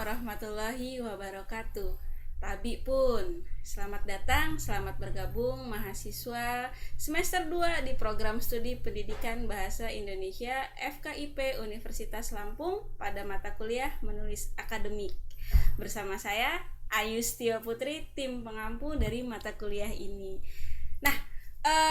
warahmatullahi wabarakatuh. Tabi pun, selamat datang, selamat bergabung mahasiswa semester 2 di program studi pendidikan bahasa Indonesia FKIP Universitas Lampung pada mata kuliah menulis akademik. Bersama saya Ayu Setio Putri, tim pengampu dari mata kuliah ini. Nah,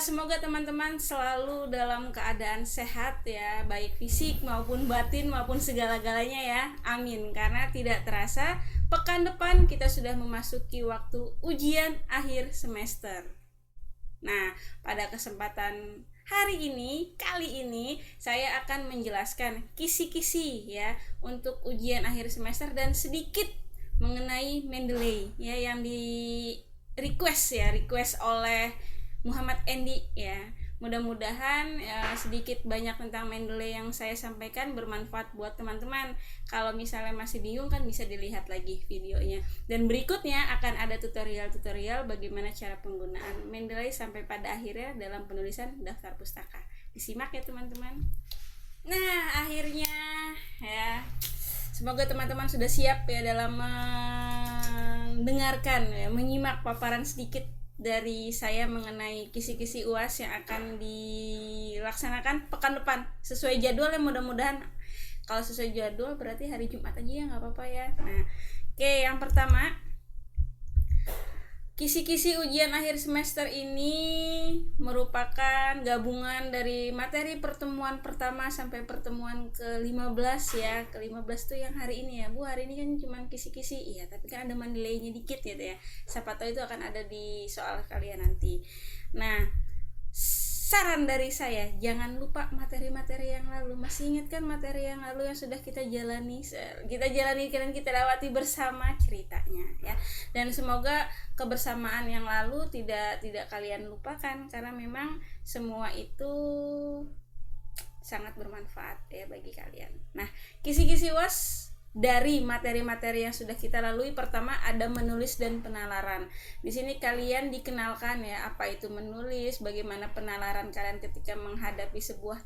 semoga teman-teman selalu dalam keadaan sehat ya, baik fisik maupun batin maupun segala-galanya ya. Amin. Karena tidak terasa pekan depan kita sudah memasuki waktu ujian akhir semester. Nah, pada kesempatan kali ini saya akan menjelaskan kisi-kisi ya untuk ujian akhir semester dan sedikit mengenai Mendeley ya yang di request oleh Muhammad Endi ya. Mudah-mudahan sedikit banyak tentang Mendeley yang saya sampaikan bermanfaat buat teman-teman. Kalau misalnya masih bingung kan bisa dilihat lagi videonya. Dan berikutnya akan ada tutorial-tutorial bagaimana cara penggunaan Mendeley sampai pada akhirnya dalam penulisan daftar pustaka. Disimak ya teman-teman. Nah, akhirnya ya, semoga teman-teman sudah siap ya dalam mendengarkan ya, menyimak paparan sedikit dari saya mengenai kisi-kisi UAS yang akan dilaksanakan pekan depan sesuai jadwal ya, mudah-mudahan. Kalau sesuai jadwal berarti hari Jumat aja ya, nggak apa-apa ya. Nah, oke, yang pertama, kisi-kisi ujian akhir semester ini merupakan gabungan dari materi pertemuan pertama sampai pertemuan ke-15 ya. Ke-15 tuh yang hari ini ya. Bu, hari ini kan cuma kisi-kisi. Iya, tapi kan ada Mendeley-nya dikit gitu ya. Siapa tahu itu akan ada di soal kalian nanti. Nah, saran dari saya, jangan lupa materi-materi yang lalu. Masih ingat kan materi yang lalu yang sudah kita jalani dan kita lewati bersama ceritanya ya. Dan semoga kebersamaan yang lalu tidak kalian lupakan, karena memang semua itu sangat bermanfaat ya bagi kalian. Nah, kisi-kisi UAS dari materi-materi yang sudah kita lalui, pertama ada menulis dan penalaran. Di sini kalian dikenalkan ya apa itu menulis, bagaimana penalaran kalian ketika menghadapi sebuah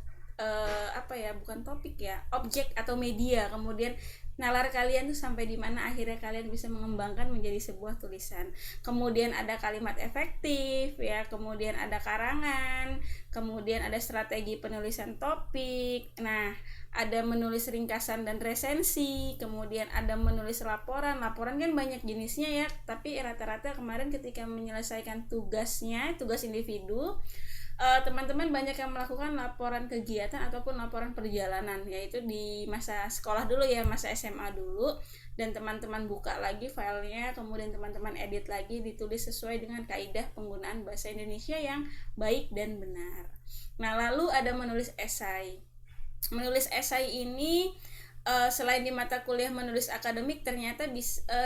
bukan topik ya, objek atau media. Kemudian nalar kalian tuh sampai di mana akhirnya kalian bisa mengembangkan menjadi sebuah tulisan. Kemudian ada kalimat efektif ya, kemudian ada karangan, kemudian ada strategi penulisan topik. Nah, ada menulis ringkasan dan resensi, kemudian ada menulis laporan kan banyak jenisnya ya, tapi rata-rata kemarin ketika menyelesaikan tugas individu, teman-teman banyak yang melakukan laporan kegiatan ataupun laporan perjalanan, yaitu di masa sekolah dulu ya, masa SMA dulu, dan teman-teman buka lagi filenya, kemudian teman-teman edit lagi, ditulis sesuai dengan kaidah penggunaan bahasa Indonesia yang baik dan benar. Nah, lalu ada menulis esai. Menulis esai ini selain di mata kuliah menulis akademik, ternyata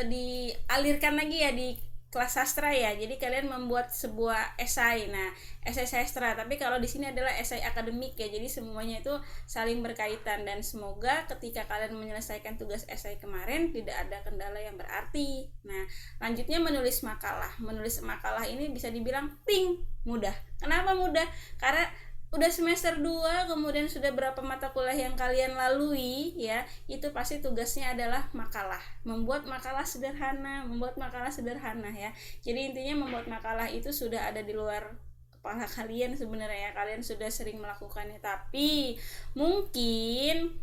dialirkan lagi ya di kelas sastra ya. Jadi kalian membuat sebuah esai. Nah, esai sastra, tapi kalau di sini adalah esai akademik ya. Jadi semuanya itu saling berkaitan, dan semoga ketika kalian menyelesaikan tugas esai kemarin tidak ada kendala yang berarti. Nah, lanjutnya menulis makalah. Menulis makalah ini bisa dibilang mudah. Kenapa mudah? Karena udah semester 2, kemudian sudah berapa mata kuliah yang kalian lalui ya, itu pasti tugasnya adalah makalah. Membuat makalah sederhana ya. Jadi intinya membuat makalah itu sudah ada di luar kepala kalian sebenarnya ya. Kalian sudah sering melakukannya, tapi mungkin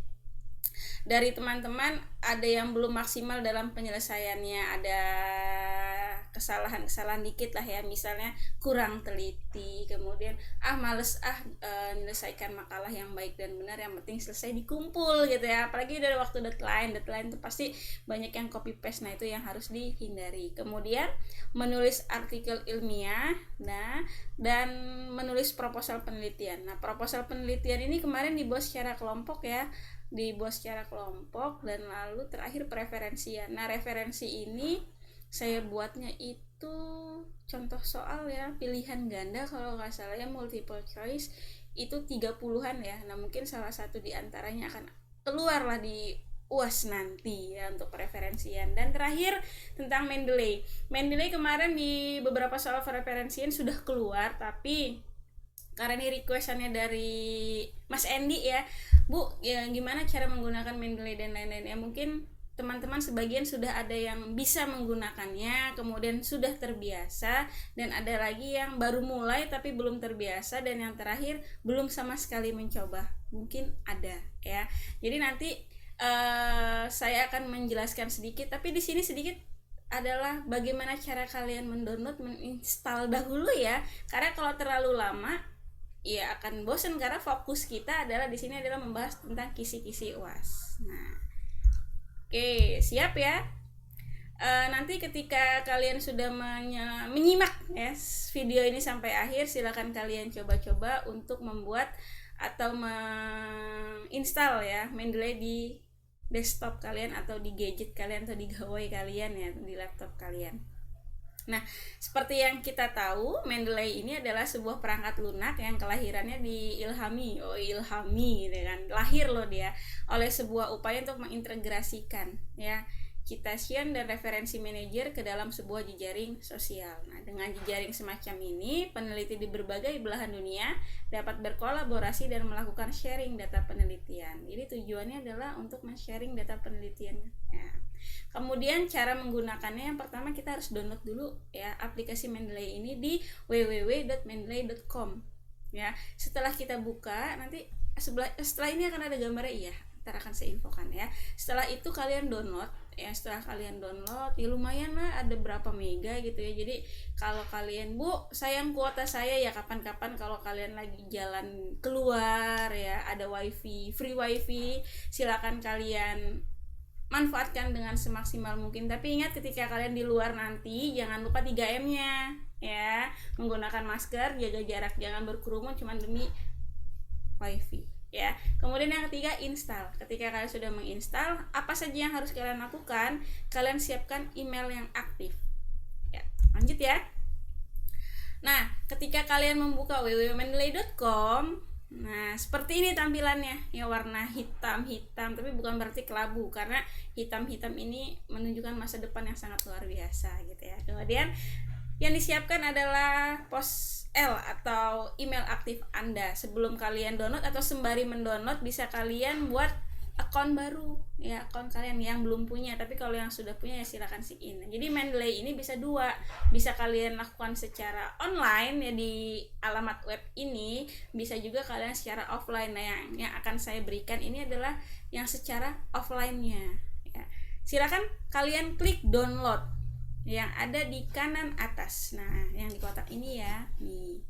dari teman-teman ada yang belum maksimal dalam penyelesaiannya, ada kesalahan dikit lah ya, misalnya kurang teliti, kemudian males menyelesaikan makalah yang baik dan benar, yang penting selesai dikumpul gitu ya. Apalagi dari waktu deadline itu pasti banyak yang copy paste. Nah, itu yang harus dihindari. Kemudian menulis artikel ilmiah, dan menulis proposal penelitian. Nah, proposal penelitian ini kemarin dibuat secara kelompok ya, dan lalu terakhir preferensian. Nah, referensi ini saya buatnya itu contoh soal ya, pilihan ganda kalau nggak salah ya, multiple choice itu 30-an ya. Nah, mungkin salah satu di antaranya akan keluar lah di UAS nanti ya untuk preferensian. Dan terakhir tentang Mendeley kemarin di beberapa soal preferensian sudah keluar, tapi karena ini requestannya dari Mas Endi ya, Bu, ya gimana cara menggunakan Mendeley dan lain-lain ya, mungkin teman-teman sebagian sudah ada yang bisa menggunakannya, kemudian sudah terbiasa, dan ada lagi yang baru mulai tapi belum terbiasa, dan yang terakhir belum sama sekali mencoba. Mungkin ada ya. Jadi nanti saya akan menjelaskan sedikit, tapi di sini sedikit adalah bagaimana cara kalian mendownload, menginstal dahulu ya. Karena kalau terlalu lama ya akan bosan, karena fokus kita adalah di sini adalah membahas tentang kisi-kisi UAS. Nah, oke, siap ya. Nanti ketika kalian sudah menyimak ya video ini sampai akhir, silakan kalian coba-coba untuk membuat atau menginstal ya Mendeley di desktop kalian atau di gadget kalian atau di gawai kalian ya, di laptop kalian. Nah, seperti yang kita tahu, Mendeley ini adalah sebuah perangkat lunak yang kelahirannya diilhami, gitu kan. Lahir loh dia oleh sebuah upaya untuk mengintegrasikan ya citation dan referensi manager ke dalam sebuah jejaring sosial. Nah, dengan jejaring semacam ini, peneliti di berbagai belahan dunia dapat berkolaborasi dan melakukan sharing data penelitian. Jadi tujuannya adalah untuk men-sharing data penelitian. Ya. Kemudian cara menggunakannya, yang pertama kita harus download dulu ya aplikasi Mendeley ini di www.mendeley.com ya. Setelah kita buka, nanti setelah ini akan ada gambarnya ya. Ntar akan saya infokan ya. Setelah itu kalian download ya, setelah kalian download ya lumayan lah, ada berapa mega gitu ya. Jadi kalau kalian, Bu, sayang kuota saya ya, kapan-kapan kalau kalian lagi jalan keluar ya, ada wifi, free wifi, silakan kalian manfaatkan dengan semaksimal mungkin. Tapi ingat, ketika kalian di luar nanti jangan lupa 3M nya ya, menggunakan masker, jaga jarak, jangan berkerumun cuma demi wifi ya. Kemudian yang ketiga, install. Ketika kalian sudah menginstal, apa saja yang harus kalian lakukan? Kalian siapkan email yang aktif ya. Lanjut ya. Nah, ketika kalian membuka www.mendeley.com, nah seperti ini tampilannya ya, warna hitam-hitam, tapi bukan berarti kelabu, karena hitam-hitam ini menunjukkan masa depan yang sangat luar biasa gitu ya. Kemudian yang disiapkan adalah pos L atau email aktif Anda. Sebelum kalian download atau sembari mendownload, bisa kalian buat akun baru ya, akun kalian yang belum punya. Tapi kalau yang sudah punya ya silakan sign in. Jadi Mendeley ini bisa dua, bisa kalian lakukan secara online ya di alamat web ini, bisa juga kalian secara offline. Nah, yang akan saya berikan ini adalah yang secara offline-nya ya. Silakan kalian klik download yang ada di kanan atas. Nah, yang di kotak ini ya, nih.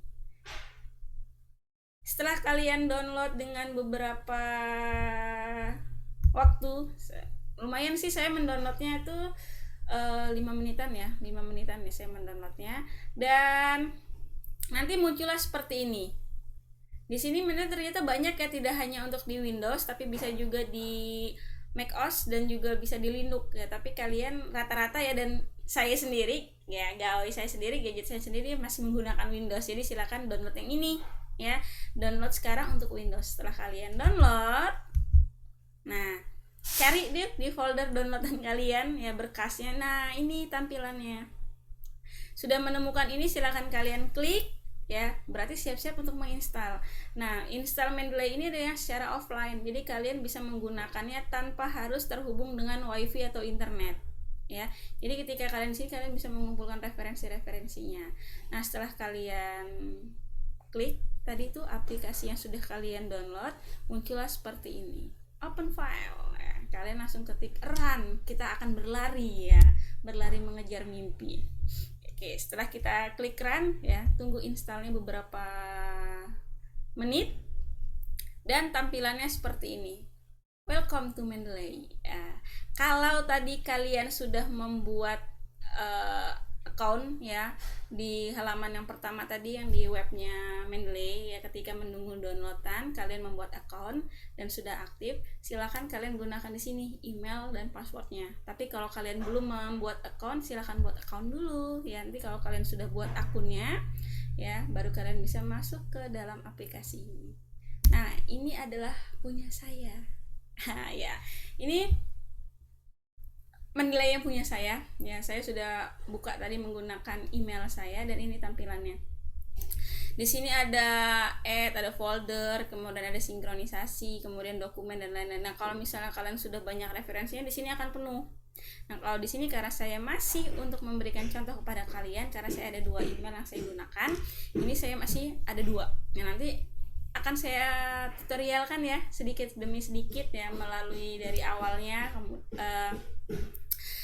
Setelah kalian download dengan beberapa waktu, lumayan sih saya mendownloadnya itu 5 menitan ya, 5 menitan ya saya mendownloadnya, dan nanti muncullah seperti ini. Di sini ternyata banyak ya, tidak hanya untuk di Windows tapi bisa juga di macOS dan juga bisa di Linux ya. Tapi kalian rata-rata ya, dan saya sendiri ya, gawai saya sendiri, gadget saya sendiri masih menggunakan Windows. Jadi silakan download yang ini ya. Download sekarang untuk Windows. Setelah kalian download, nah cari di folder downloadan kalian ya, berkasnya. Nah, ini tampilannya. Sudah menemukan ini, silakan kalian klik ya, berarti siap-siap untuk menginstal. Nah, install Mendeley ini adalah secara offline. Jadi kalian bisa menggunakannya tanpa harus terhubung dengan wifi atau internet ya. Jadi ketika kalian di sini, kalian bisa mengumpulkan referensi-referensinya. Nah, setelah kalian klik tadi itu aplikasi yang sudah kalian download, muncullah seperti ini. Open file ya. Kalian langsung ketik run, kita akan berlari ya, berlari mengejar mimpi. Oke, setelah kita klik run ya, tunggu installnya beberapa menit, dan tampilannya seperti ini. Welcome to Mendeley. Ya, kalau tadi kalian sudah membuat account ya di halaman yang pertama tadi, yang di webnya Mendeley ya, ketika menunggu downloadan kalian membuat account dan sudah aktif, silakan kalian gunakan di sini email dan passwordnya. Tapi kalau kalian belum membuat account, silakan buat account dulu ya. Nanti kalau kalian sudah buat akunnya ya, baru kalian bisa masuk ke dalam aplikasi ini. Nah, ini adalah punya saya. Ya, ini Mendeley yang punya saya ya. Saya sudah buka tadi menggunakan email saya, dan ini tampilannya. Di sini ada add, ada folder, kemudian ada sinkronisasi, kemudian dokumen dan lain-lain. Nah, kalau misalnya kalian sudah banyak referensinya, di sini akan penuh. Nah, kalau di sini karena saya masih untuk memberikan contoh kepada kalian, karena saya ada 2 email yang saya gunakan, ini saya masih ada 2. Nah, nanti akan saya tutorialkan ya sedikit demi sedikit ya melalui dari awalnya.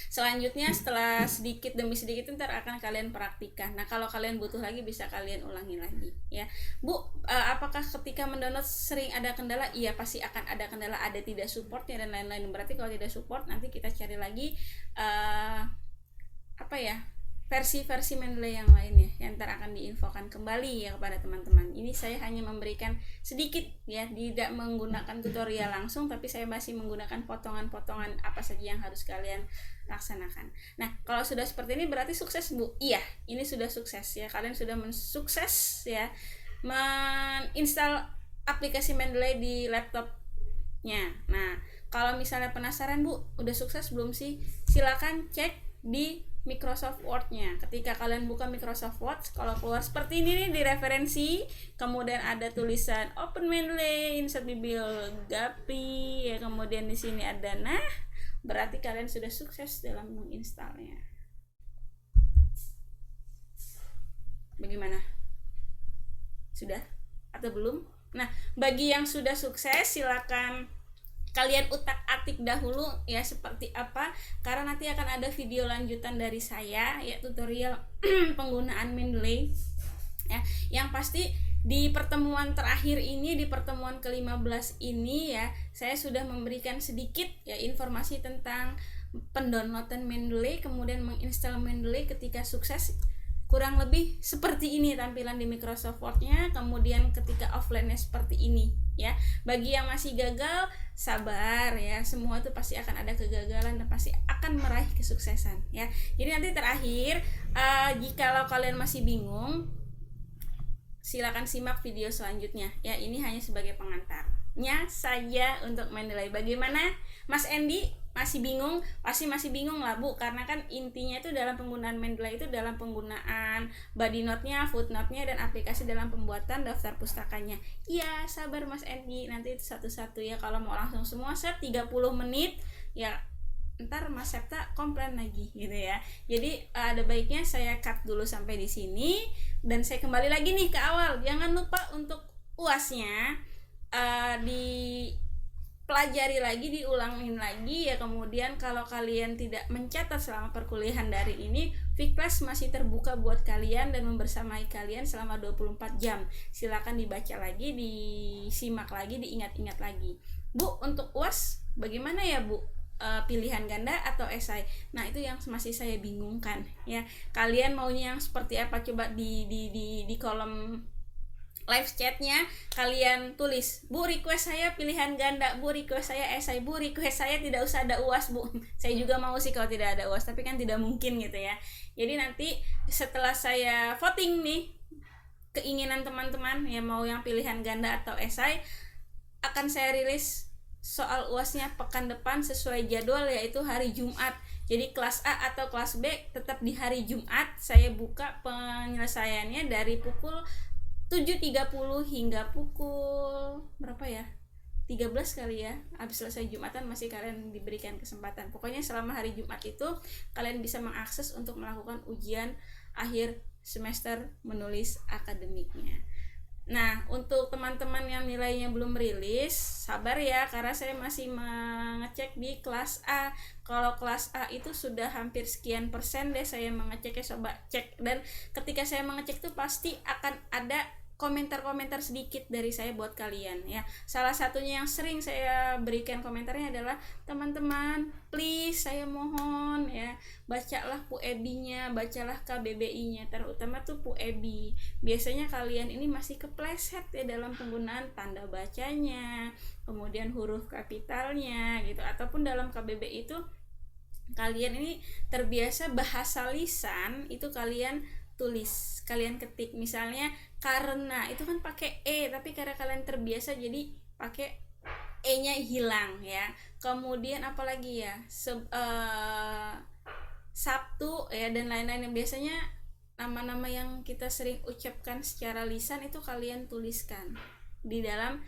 Selanjutnya setelah sedikit demi sedikit ntar akan kalian praktikkan. Nah, kalau kalian butuh lagi bisa kalian ulangi lagi ya. Bu, apakah ketika mendownload sering ada kendala? Iya, pasti akan ada kendala, ada tidak supportnya dan lain-lain. Berarti kalau tidak support nanti kita cari lagi versi-versi Mendeley yang lainnya yang ntar akan diinfokan kembali ya kepada teman-teman. Ini saya hanya memberikan sedikit ya, tidak menggunakan tutorial langsung, tapi saya masih menggunakan potongan-potongan apa saja yang harus kalian laksanakan. Nah, kalau sudah seperti ini berarti sukses, Bu. Iya, ini sudah sukses ya. Kalian sudah sukses ya menginstal aplikasi Mendeley di laptopnya. Nah, kalau misalnya penasaran, Bu, udah sukses belum sih? Silakan cek di Microsoft Word-nya. Ketika kalian buka Microsoft Word, kalau keluar seperti ini nih di referensi, kemudian ada tulisan Open Mendeley, insert bibliografi, ya, kemudian di sini ada berarti kalian sudah sukses dalam menginstalnya. Bagaimana? Sudah atau belum? Nah, bagi yang sudah sukses silakan kalian utak-atik dahulu ya seperti apa, karena nanti akan ada video lanjutan dari saya ya tutorial penggunaan Mendeley ya. Yang pasti di pertemuan terakhir ini, di pertemuan ke-15 ini ya, saya sudah memberikan sedikit ya informasi tentang pendownloadan Mendeley, kemudian menginstal Mendeley ketika sukses. Kurang lebih seperti ini tampilan di Microsoft Word-nya, kemudian ketika offline-nya seperti ini ya. Bagi yang masih gagal, sabar ya, semua itu pasti akan ada kegagalan dan pasti akan meraih kesuksesan ya. Jadi nanti terakhir, jikalau kalian masih bingung, silakan simak video selanjutnya ya. Ini hanya sebagai pengantarnya saja untuk Mendeley. Bagaimana Mas Andy? Masih bingung? Pasti masih bingung lah, Bu, karena kan intinya itu dalam penggunaan Mendeley itu dalam penggunaan body note-nya, footnote-nya, dan aplikasi dalam pembuatan daftar pustakanya. Iya, sabar Mas Andy, nanti itu satu-satu ya. Kalau mau langsung semua set 30 menit ya, ntar Mas Septa komplain lagi gitu ya. Jadi ada baiknya saya cut dulu sampai di sini dan saya kembali lagi nih ke awal. Jangan lupa untuk UAS-nya dipelajari lagi, diulangin lagi ya. Kemudian kalau kalian tidak mencatat selama perkuliahan daring ini, Fiklas masih terbuka buat kalian dan membersamai kalian selama 24 jam. Silakan dibaca lagi, disimak lagi, diingat-ingat lagi. Bu, untuk UAS bagaimana ya, Bu? Pilihan ganda atau esai. Nah, itu yang masih saya bingungkan ya. Kalian maunya yang seperti apa? Coba di kolom live chatnya kalian tulis, Bu, request saya pilihan ganda, Bu, request saya esai, Bu, request saya tidak usah ada UAS, Bu. Saya juga mau sih kalau tidak ada UAS, tapi kan tidak mungkin gitu ya. Jadi nanti setelah saya voting nih keinginan teman-teman ya, mau yang pilihan ganda atau esai, akan saya rilis soal UASnya pekan depan sesuai jadwal, yaitu hari Jumat. Jadi kelas A atau kelas B tetap di hari Jumat. Saya buka penyelesaiannya dari pukul 7.30 hingga pukul berapa ya? 13 kali ya. Habis selesai Jumatan masih kalian diberikan kesempatan. Pokoknya selama hari Jumat itu kalian bisa mengakses untuk melakukan ujian akhir semester menulis akademiknya. Nah, untuk teman-teman yang nilainya belum rilis, sabar ya, karena saya masih mengecek di kelas A. Kalau kelas A itu sudah hampir sekian persen deh saya mengeceknya, coba cek. Dan ketika saya mengecek itu pasti akan ada komentar-komentar sedikit dari saya buat kalian ya. Salah satunya yang sering saya berikan komentarnya adalah, teman-teman please saya mohon ya, bacalah PUEBI-nya, bacalah KBBI-nya, terutama tuh PUEBI. Biasanya kalian ini masih kepleset ya dalam penggunaan tanda bacanya, kemudian huruf kapitalnya gitu, ataupun dalam KBBI itu kalian ini terbiasa bahasa lisan itu kalian tulis, kalian ketik, misalnya karena itu kan pakai tapi karena kalian terbiasa jadi pakai nya hilang ya. Kemudian apalagi ya, Sabtu ya dan lain-lain yang biasanya nama-nama yang kita sering ucapkan secara lisan itu kalian tuliskan di dalam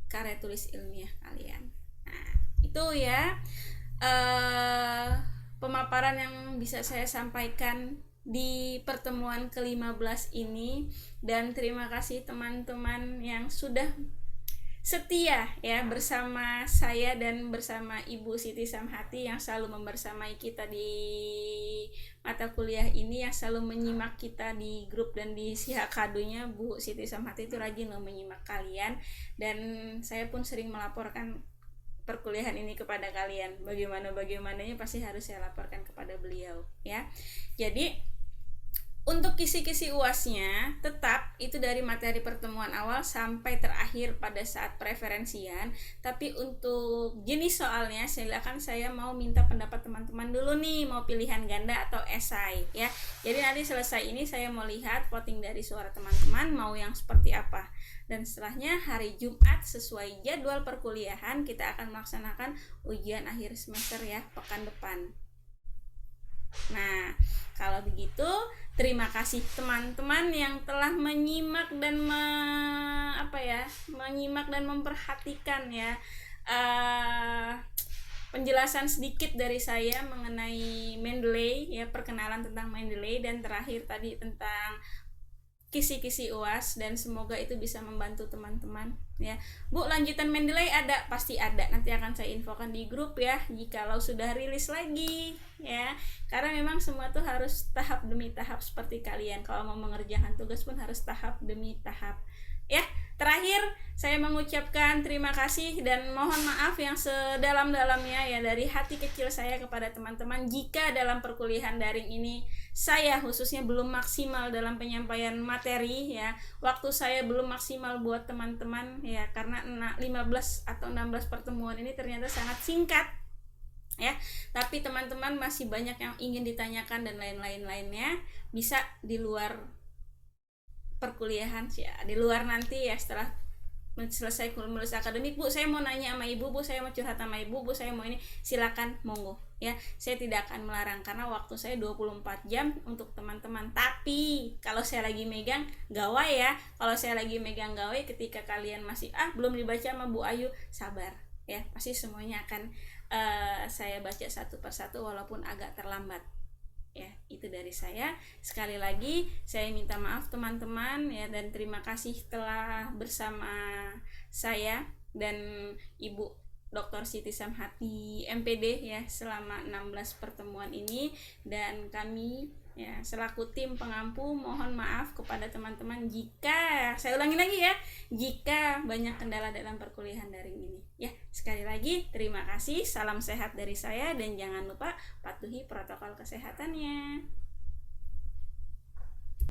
karya tulis ilmiah kalian. Nah, itu ya pemaparan yang bisa saya sampaikan di pertemuan ke-15 ini, dan terima kasih teman-teman yang sudah setia ya bersama saya dan bersama Ibu Siti Samhati yang selalu membersamai kita di mata kuliah ini, yang selalu menyimak kita di grup dan di Sihakadunya. Bu Siti Samhati itu rajin loh menyimak kalian, dan saya pun sering melaporkan perkuliahan ini kepada kalian. Bagaimananya pasti harus saya laporkan kepada beliau ya. Jadi untuk kisi-kisi UASnya tetap itu dari materi pertemuan awal sampai terakhir pada saat preferensian. Tapi untuk jenis soalnya silakan, saya mau minta pendapat teman-teman dulu nih, mau pilihan ganda atau esai ya. Jadi nanti selesai ini saya mau lihat voting dari suara teman-teman mau yang seperti apa. Dan setelahnya hari Jumat sesuai jadwal perkuliahan kita akan melaksanakan ujian akhir semester ya, pekan depan. Nah, kalau begitu terima kasih teman-teman yang telah menyimak dan menyimak dan memperhatikan ya penjelasan sedikit dari saya mengenai Mendeley ya, perkenalan tentang Mendeley, dan terakhir tadi tentang kisi-kisi UAS, dan semoga itu bisa membantu teman-teman ya. Bu, lanjutan Mendeley ada? Pasti ada, nanti akan saya infokan di grup ya jikalau sudah rilis lagi ya, karena memang semua tuh harus tahap demi tahap seperti kalian. Kalau mau mengerjakan tugas pun harus tahap demi tahap ya. Terakhir saya mengucapkan terima kasih dan mohon maaf yang sedalam-dalamnya ya dari hati kecil saya kepada teman-teman jika dalam perkuliahan daring ini saya khususnya belum maksimal dalam penyampaian materi ya. Waktu saya belum maksimal buat teman-teman ya, karena 15 atau 16 pertemuan ini ternyata sangat singkat ya. Tapi teman-teman masih banyak yang ingin ditanyakan dan lainnya, bisa di luar perkuliahan ya, di luar nanti ya setelah selesai lulus akademik. Bu, saya mau nanya sama ibu, bu saya mau curhat sama ibu, bu saya mau ini, silakan monggo ya, saya tidak akan melarang karena waktu saya 24 jam untuk teman-teman. Tapi kalau saya lagi megang gawai ya, kalau saya lagi megang gawai ketika kalian masih belum dibaca sama Bu Ayu, sabar ya, pasti semuanya akan saya baca satu persatu walaupun agak terlambat ya. Itu dari saya. Sekali lagi saya minta maaf teman-teman ya, dan terima kasih telah bersama saya dan Ibu Dr. Siti Samhati MPD ya selama 16 pertemuan ini, dan kami ya selaku tim pengampu mohon maaf kepada teman-teman jika, saya ulangi lagi ya, jika banyak kendala dalam perkuliahan daring ini ya. Sekali lagi terima kasih, salam sehat dari saya, dan jangan lupa patuhi protokol kesehatannya.